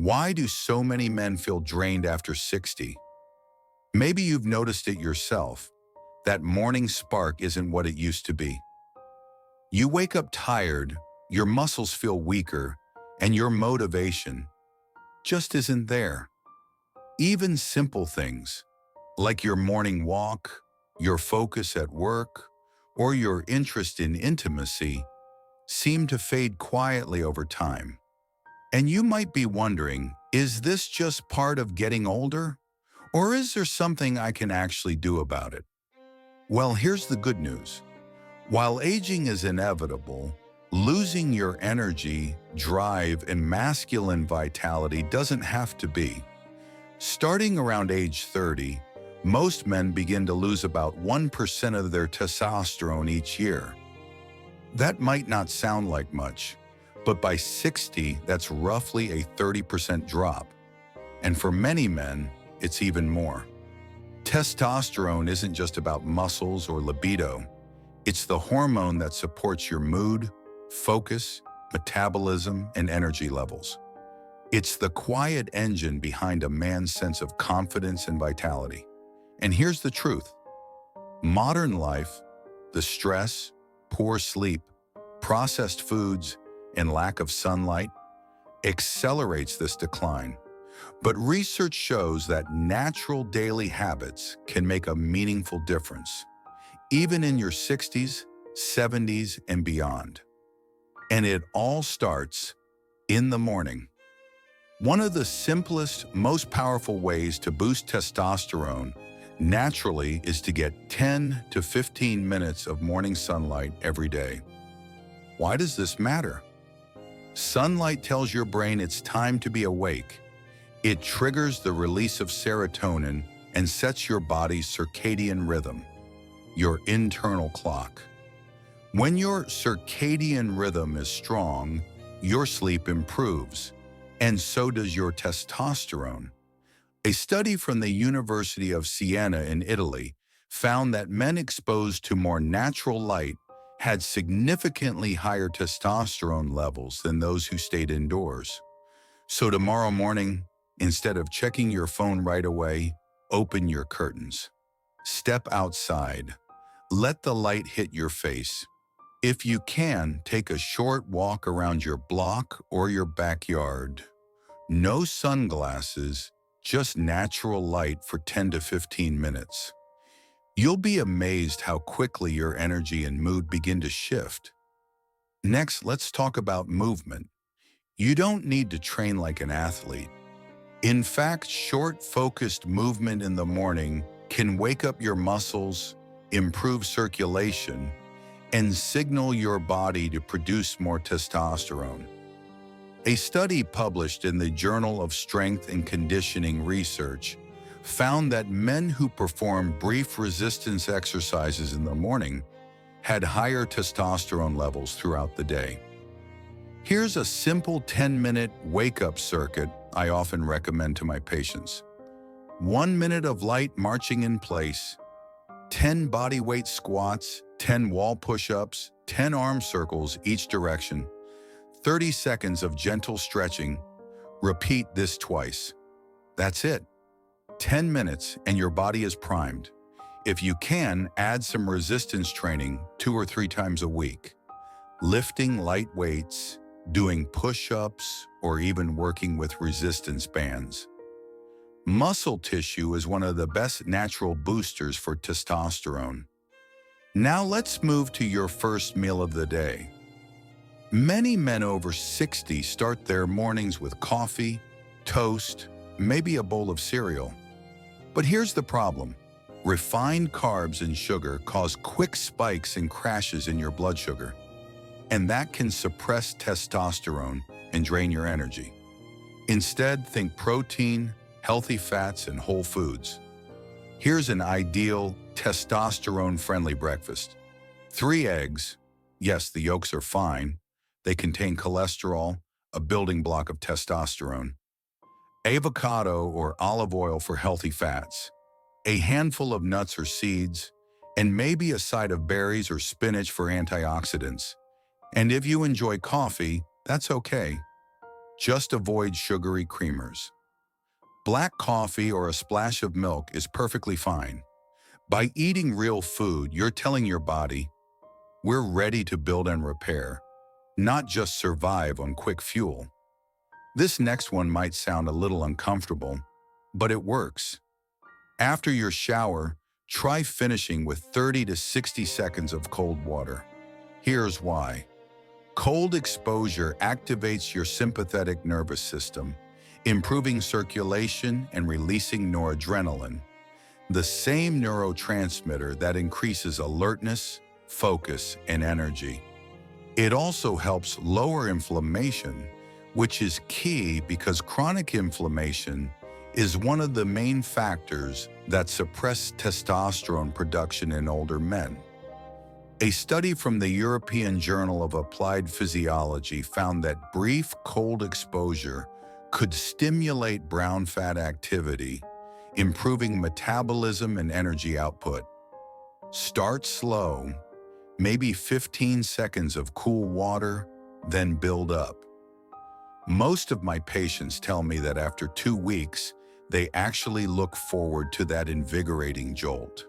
Why do so many men feel drained after 60? Maybe you've noticed it yourself. That morning spark isn't what it used to be. You wake up tired, your muscles feel weaker, and your motivation just isn't there. Even simple things, like your morning walk, your focus at work, or your interest in intimacy, seem to fade quietly over time. And you might be wondering, is this just part of getting older? Or is there something I can actually do about it? Well, here's the good news. While aging is inevitable, losing your energy, drive, and masculine vitality doesn't have to be. Starting around age 30, most men begin to lose about 1% of their testosterone each year. That might not sound like much, but by 60, that's roughly a 30% drop. And for many men, it's even more. Testosterone isn't just about muscles or libido. It's the hormone that supports your mood, focus, metabolism, and energy levels. It's the quiet engine behind a man's sense of confidence and vitality. And here's the truth. Modern life, the stress, poor sleep, processed foods, and lack of sunlight accelerates this decline. But research shows that natural daily habits can make a meaningful difference, even in your 60s, 70s, and beyond. And it all starts in the morning. One of the simplest, most powerful ways to boost testosterone naturally is to get 10 to 15 minutes of morning sunlight every day. Why does this matter? Sunlight tells your brain it's time to be awake. It triggers the release of serotonin and sets your body's circadian rhythm, your internal clock. When your circadian rhythm is strong, your sleep improves, and so does your testosterone. A study from the University of Siena in Italy found that men exposed to more natural light had significantly higher testosterone levels than those who stayed indoors. So tomorrow morning, instead of checking your phone right away, open your curtains. Step outside. Let the light hit your face. If you can, take a short walk around your block or your backyard. No sunglasses, just natural light for 10 to 15 minutes. You'll be amazed how quickly your energy and mood begin to shift. Next, let's talk about movement. You don't need to train like an athlete. In fact, short, focused movement in the morning can wake up your muscles, improve circulation, and signal your body to produce more testosterone. A study published in the Journal of Strength and Conditioning Research found that men who performed brief resistance exercises in the morning had higher testosterone levels throughout the day. Here's a simple 10-minute wake-up circuit I often recommend to my patients. 1 minute of light marching in place, 10 body weight squats, 10 wall push-ups, 10 arm circles each direction, 30 seconds of gentle stretching. Repeat this twice. That's it. 10 minutes and your body is primed. If you can, add some resistance training 2 or 3 times a week. Lifting light weights, doing push-ups, or even working with resistance bands. Muscle tissue is one of the best natural boosters for testosterone. Now let's move to your first meal of the day. Many men over 60 start their mornings with coffee, toast, maybe a bowl of cereal. But here's the problem. Refined carbs and sugar cause quick spikes and crashes in your blood sugar, and that can suppress testosterone and drain your energy. Instead, think protein, healthy fats, and whole foods. Here's an ideal testosterone-friendly breakfast. 3 eggs. Yes, the yolks are fine. They contain cholesterol, a building block of testosterone. Avocado or olive oil for healthy fats. A handful of nuts or seeds, and maybe a side of berries or spinach for antioxidants. And if you enjoy coffee, that's okay. Just avoid sugary creamers. Black coffee or a splash of milk is perfectly fine. By eating real food, you're telling your body, we're ready to build and repair, not just survive on quick fuel. This next one might sound a little uncomfortable, but it works. After your shower, try finishing with 30 to 60 seconds of cold water. Here's why. Cold exposure activates your sympathetic nervous system, improving circulation and releasing noradrenaline, the same neurotransmitter that increases alertness, focus, and energy. It also helps lower inflammation, which is key because chronic inflammation is one of the main factors that suppress testosterone production in older men. A study from the European Journal of Applied Physiology found that brief cold exposure could stimulate brown fat activity, improving metabolism and energy output. Start slow, maybe 15 seconds of cool water, then build up. Most of my patients tell me that after 2 weeks, they actually look forward to that invigorating jolt.